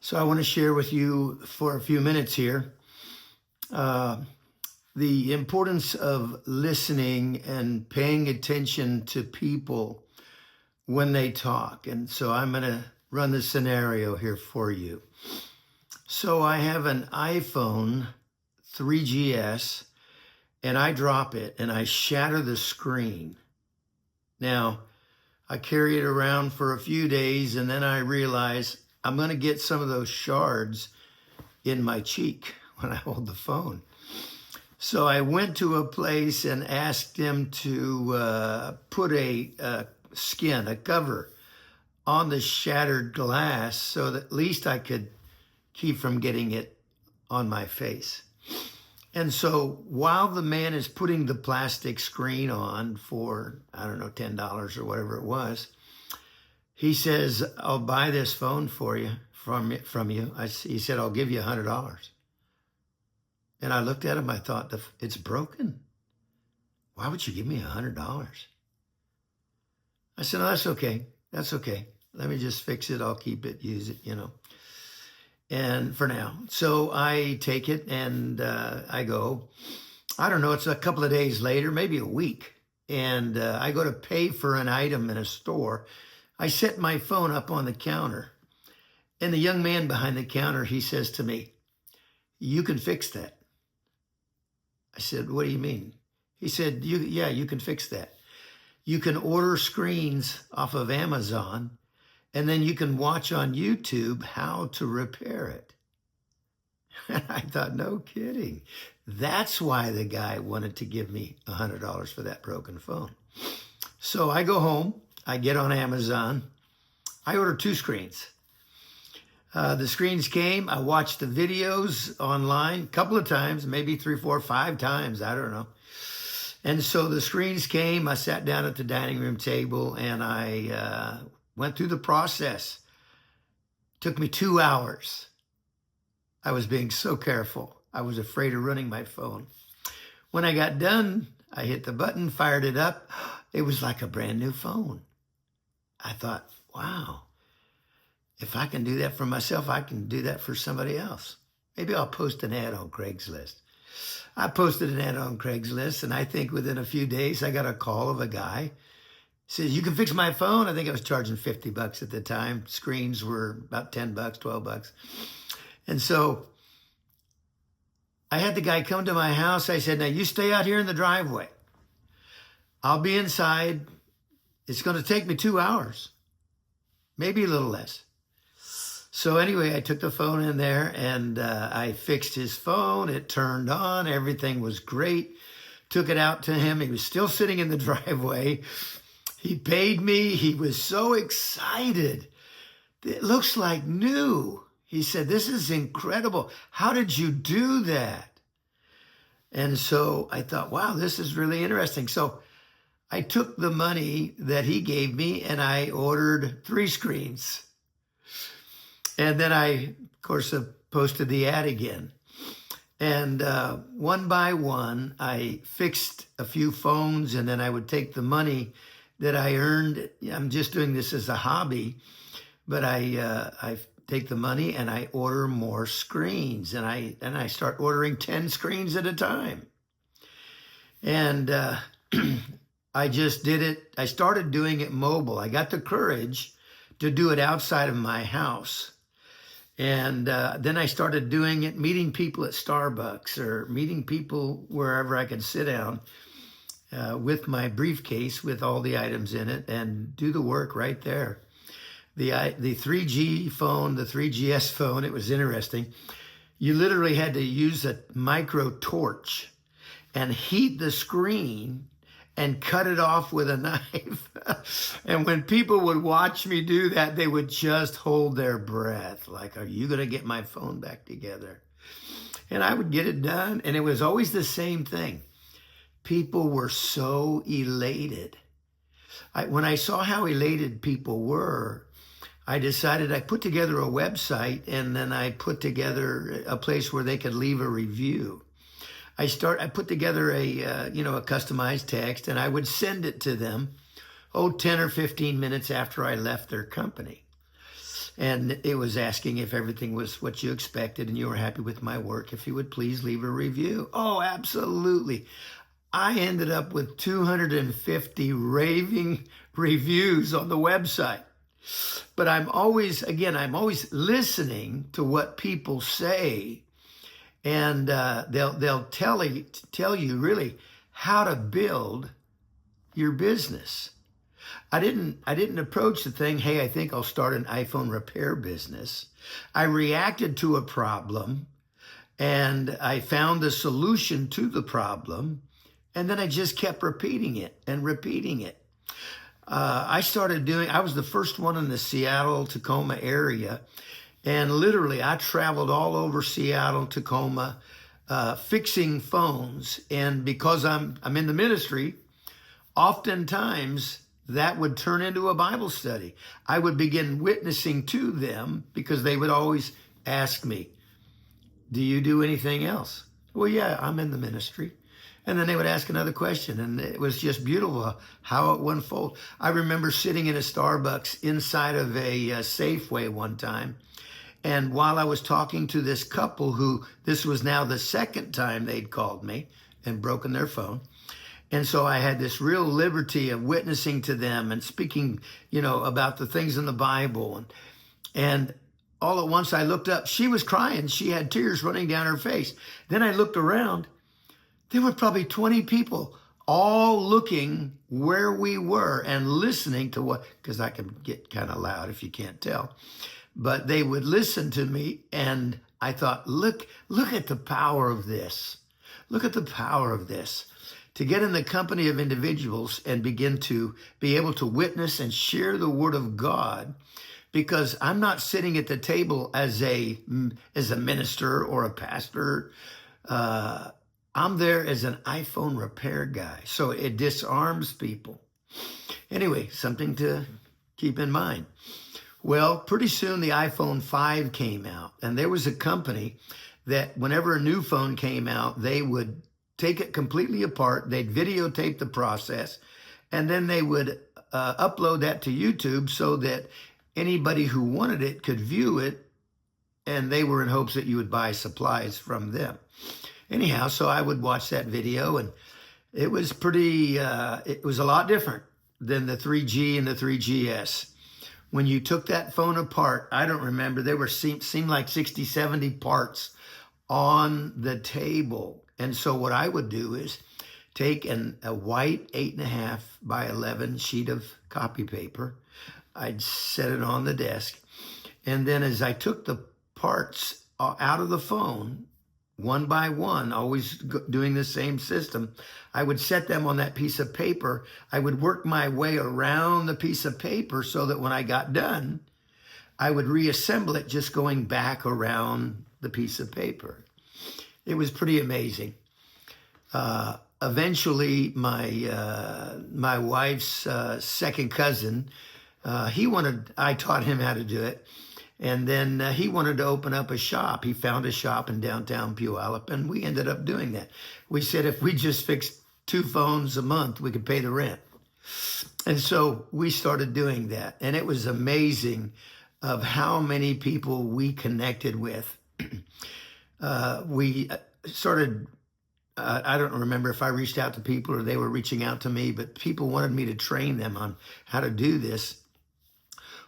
So I want to share with you for a few minutes here uh, the importance of listening and paying attention to people when they talk. And so I'm going to run the scenario here for you. So I have an iPhone 3GS and I drop it and I shatter the screen. Now, I carry it around for a few days and then I realize I'm going to get some of those shards in my cheek when I hold the phone. So I went to a place and asked them to put a cover on the shattered glass so that at least I could keep from getting it on my face. And so while the man is putting the plastic screen on for, I don't know, $10 or whatever it was, he says, I'll buy this phone for you, from you. He said, I'll give you $100. And I looked at him, I thought, it's broken. Why would you give me $100? I said, no, that's okay. That's okay. Let me just fix it. I'll keep it, use it, and for now. So I take it and I go, I don't know, it's a couple of days later, maybe a week. And I go to pay for an item in a store. I set my phone up on the counter. And the young man behind the counter, he says to me, you can fix that. I said, what do you mean? He said, yeah, you can fix that. You can order screens off of Amazon, and then you can watch on YouTube how to repair it. And I thought, no kidding. That's why the guy wanted to give me $100 for that broken phone. So I go home, I get on Amazon, I order 2 screens. The screens came, I watched the videos online a couple of times, maybe 3, 4, 5 times, I don't know. And so the screens came, I sat down at the dining room table and I went through the process. It took me 2 hours. I was being so careful. I was afraid of ruining my phone. When I got done, I hit the button, fired it up. It was like a brand new phone. I thought, wow, if I can do that for myself, I can do that for somebody else. Maybe I'll post an ad on Craigslist. I posted an ad on Craigslist, and I think within a few days, I got a call of a guy. He says, you can fix my phone. I think I was charging $50 at the time. Screens were about $10, $12. And so I had the guy come to my house. I said, now you stay out here in the driveway. I'll be inside. It's going to take me 2 hours, maybe a little less. So anyway, I took the phone in there and I fixed his phone. It turned on. Everything was great. Took it out to him. He was still sitting in the driveway. He paid me. He was so excited. It looks like new. He said, this is incredible. How did you do that? And so I thought, wow, this is really interesting. So I took the money that he gave me and I ordered 3 screens. And then I, of course, posted the ad again. And one by one, I fixed a few phones, and then I would take the money that I earned. I'm just doing this as a hobby, but I take the money and I order more screens, and I start ordering 10 screens at a time. And I just did it. I started doing it mobile. I got the courage to do it outside of my house. And then I started doing it, meeting people at Starbucks or meeting people wherever I could sit down with my briefcase with all the items in it and do the work right there. The 3G phone, the 3GS phone, it was interesting. You literally had to use a micro torch and heat the screen and cut it off with a knife. And when people would watch me do that, they would just hold their breath. Like, are you going to get my phone back together? And I would get it done. And it was always the same thing. People were so elated. When I saw how elated people were, I decided I put together a website and then I put together a place where they could leave a review. I put together a customized text and I would send it to them, 10 or 15 minutes after I left their company. And it was asking if everything was what you expected and you were happy with my work, if you would please leave a review. Oh, absolutely. I ended up with 250 raving reviews on the website. But I'm always listening to what people say, and they'll tell you really how to build your business. I didn't approach the thing, hey, I think I'll start an iPhone repair business. I reacted to a problem, and I found the solution to the problem, and then I just kept repeating it and repeating it. I was the first one in the Seattle, Tacoma area. And literally I traveled all over Seattle, Tacoma, fixing phones. And because I'm in the ministry, oftentimes that would turn into a Bible study. I would begin witnessing to them because they would always ask me, do you do anything else? Well, yeah, I'm in the ministry. And then they would ask another question, and it was just beautiful how it would unfold. I remember sitting in a Starbucks inside of a Safeway one time, and while I was talking to this couple who, this was now the second time they'd called me and broken their phone, and so I had this real liberty of witnessing to them and speaking, about the things in the Bible, and all at once I looked up. She was crying. She had tears running down her face. Then I looked around. There were probably 20 people all looking where we were and listening to because I can get kind of loud if you can't tell, but they would listen to me. And I thought, look at the power of this. Look at the power of this. To get in the company of individuals and begin to be able to witness and share the word of God, because I'm not sitting at the table as a minister or a pastor. I'm there as an iPhone repair guy. So it disarms people. Anyway, something to keep in mind. Well, pretty soon the iPhone 5 came out, and there was a company that whenever a new phone came out, they would take it completely apart. They'd videotape the process, and then they would upload that to YouTube so that anybody who wanted it could view it, and they were in hopes that you would buy supplies from them. Anyhow, so I would watch that video, and it was it was a lot different than the 3G and the 3GS. When you took that phone apart, I don't remember, there seemed like 60, 70 parts on the table. And so what I would do is take a white 8.5 by 11 sheet of copy paper. I'd set it on the desk. And then as I took the parts out of the phone, one by one, always doing the same system, I would set them on that piece of paper. I would work my way around the piece of paper so that when I got done, I would reassemble it just going back around the piece of paper. It was pretty amazing. Eventually, my wife's second cousin, I taught him how to do it. And then he wanted to open up a shop. He found a shop in downtown Puyallup, and we ended up doing that. We said if we just fixed 2 phones a month, we could pay the rent. And so we started doing that. And it was amazing of how many people we connected with. We started, I don't remember if I reached out to people or they were reaching out to me, but people wanted me to train them on how to do this.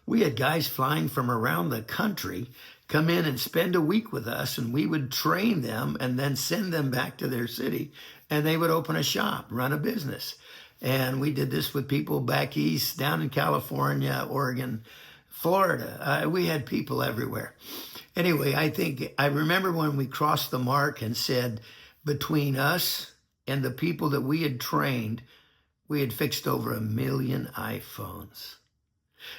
We had guys flying from around the country come in and spend a week with us, and we would train them and then send them back to their city, and they would open a shop, run a business. And we did this with people back east, down in California, Oregon, Florida. We had people everywhere. Anyway, I remember when we crossed the mark and said, between us and the people that we had trained, we had fixed over 1 million iPhones.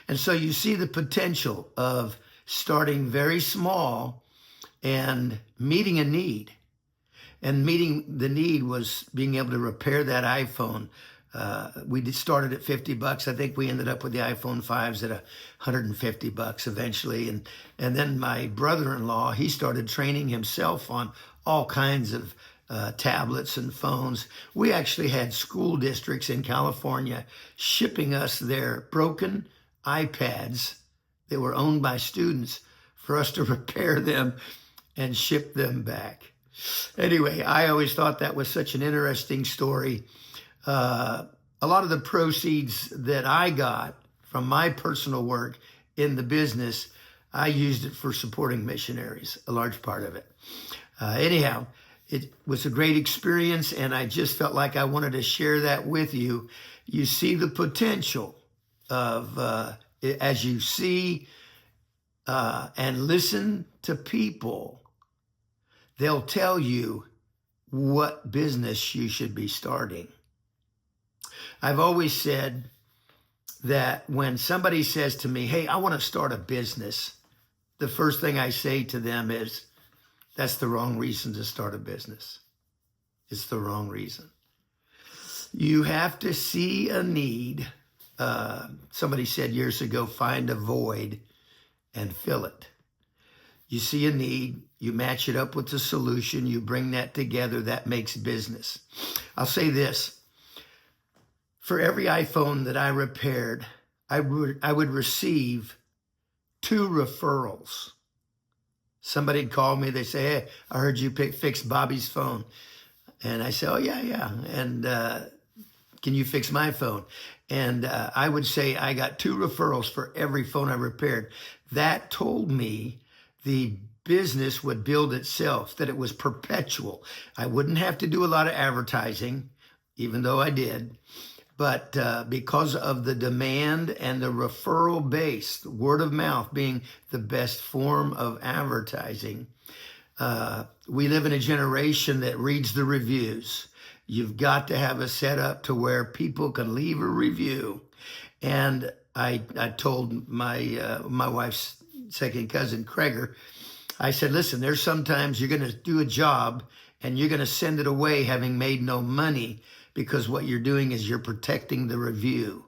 And so you see the potential of starting very small and meeting a need. And meeting the need was being able to repair that iPhone. We started at $50. I think we ended up with the iPhone 5s at $150 eventually. And then my brother-in-law, he started training himself on all kinds of tablets and phones. We actually had school districts in California shipping us their broken iPads They were owned by students for us to repair them and ship them back. Anyway, I always thought that was such an interesting story. A lot of the proceeds that I got from my personal work in the business, I used it for supporting missionaries, a large part of it. Anyhow, it was a great experience, and I just felt like I wanted to share that with you. You see the potential of, as you see and listen to people, they'll tell you what business you should be starting. I've always said that when somebody says to me, hey, I want to start a business, the first thing I say to them is, that's the wrong reason to start a business. It's the wrong reason. You have to see a need. Somebody said years ago, find a void and fill it. You see a need, you match it up with the solution, you bring that together, that makes business. I'll say this, for every iPhone that I repaired, I would receive 2 referrals. Somebody'd call me, they say, hey, I heard you fix Bobby's phone. And I say, oh, yeah. And can you fix my phone? And I would say I got 2 referrals for every phone I repaired. That told me the business would build itself, that it was perpetual. I wouldn't have to do a lot of advertising, even though I did. But because of the demand and the referral base, word of mouth being the best form of advertising, we live in a generation that reads the reviews. You've got to have a setup to where people can leave a review. And I told my wife's second cousin, Kreger, I said, listen, there's sometimes you're going to do a job and you're going to send it away having made no money, because what you're doing is you're protecting the review.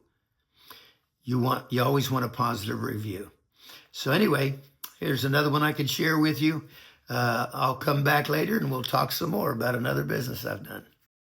You always want a positive review. So anyway, here's another one I can share with you. I'll come back later and we'll talk some more about another business I've done.